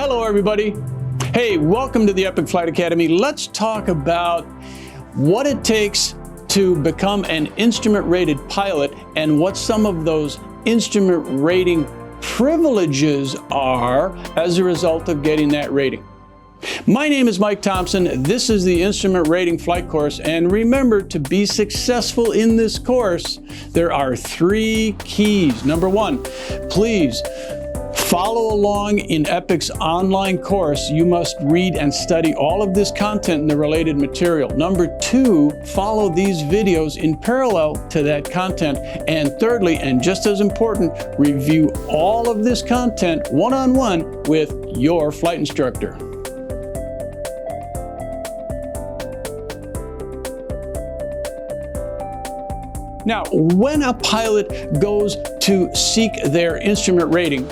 Hello, everybody. Hey, welcome to the Epic Flight Academy. Let's talk about what it takes to become an instrument-rated pilot and what some of those instrument rating privileges are as a result of getting that rating. My name is Mike Thompson. This is the Instrument Rating Flight Course, and remember, to be successful in this course, there are 3 keys. Number 1, please follow along in Epic's online course. You must read and study all of this content and the related material. Number 2, follow these videos in parallel to that content. And thirdly, and just as important, review all of this content one-on-one with your flight instructor. Now, when a pilot goes to seek their instrument rating,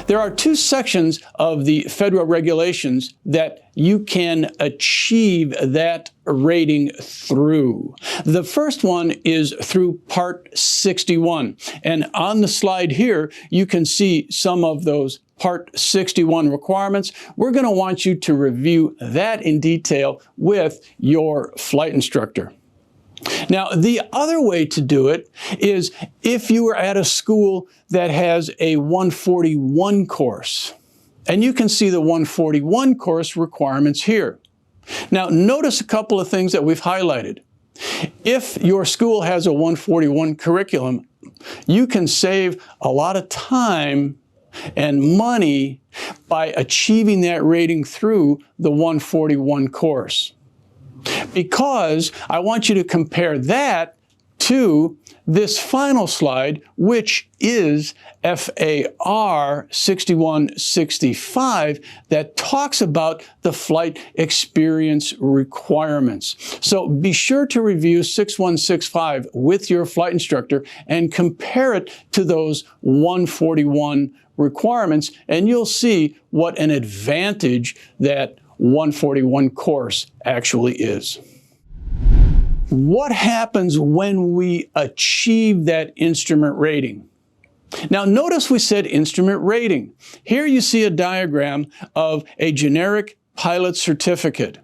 there are 2 sections of the federal regulations that you can achieve that rating through. The first one is through Part 61. And on the slide here, you can see some of those Part 61 requirements. We're going to want you to review that in detail with your flight instructor. Now, the other way to do it is if you are at a school that has a 141 course, and you can see the 141 course requirements here. Now, notice a couple of things that we've highlighted. If your school has a 141 curriculum, you can save a lot of time and money by achieving that rating through the 141 course. Because I want you to compare that to this final slide, which is FAR 6165, that talks about the flight experience requirements. So be sure to review 6165 with your flight instructor and compare it to those 141 requirements, and you'll see what an advantage that 141 course actually is. What happens when we achieve that instrument rating? Now, notice we said instrument rating. Here you see a diagram of a generic pilot certificate.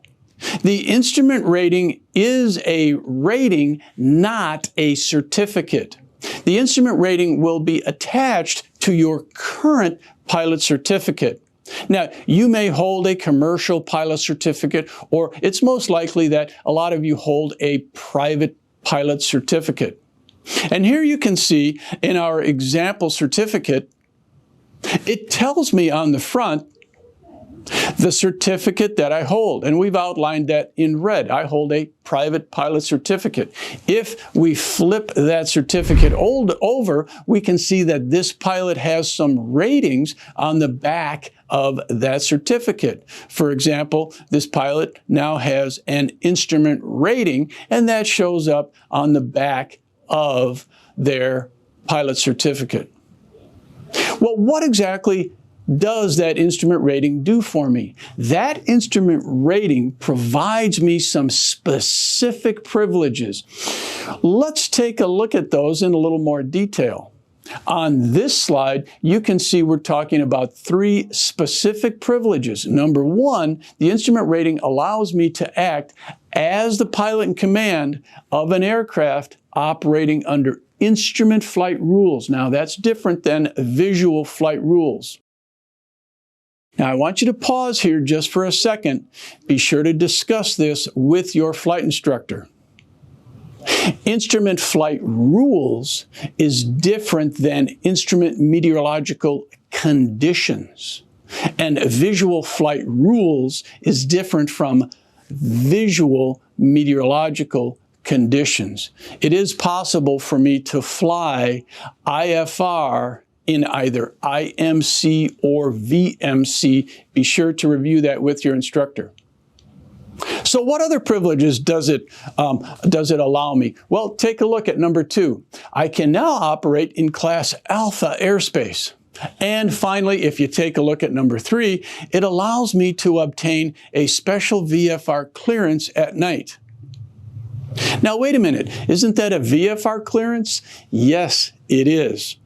The instrument rating is a rating, not a certificate. The instrument rating will be attached to your current pilot certificate. Now, you may hold a commercial pilot certificate, or it's most likely that a lot of you hold a private pilot certificate. And here you can see in our example certificate, it tells me on the front the certificate that I hold, and we've outlined that in red. I hold a private pilot certificate. If we flip that certificate over, we can see that this pilot has some ratings on the back of that certificate. For example, this pilot now has an instrument rating, and that shows up on the back of their pilot certificate. Well, what exactly does that instrument rating do for me? That instrument rating provides me some specific privileges. Let's take a look at those in a little more detail. On this slide, you can see we're talking about 3 specific privileges. Number 1, the instrument rating allows me to act as the pilot in command of an aircraft operating under instrument flight rules. Now, that's different than visual flight rules. Now, I want you to pause here just for a second. Be sure to discuss this with your flight instructor. Instrument flight rules is different than instrument meteorological conditions. And visual flight rules is different from visual meteorological conditions. It is possible for me to fly IFR in either IMC or VMC. Be sure to review that with your instructor. So what other privileges does it allow me? Well, take a look at number 2. I can now operate in Class Alpha airspace. And finally, if you take a look at number 3, it allows me to obtain a special VFR clearance at night. Now, wait a minute. Isn't that a VFR clearance? Yes, it is.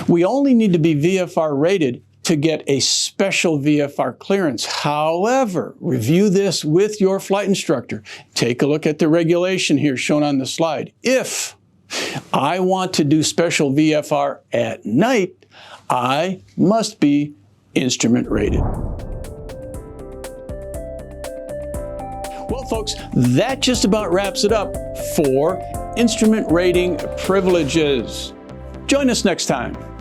We only need to be VFR rated to get a special VFR clearance. However, review this with your flight instructor. Take a look at the regulation here shown on the slide. If I want to do special VFR at night, I must be instrument rated. Well, folks, that just about wraps it up for instrument rating privileges. Join us next time.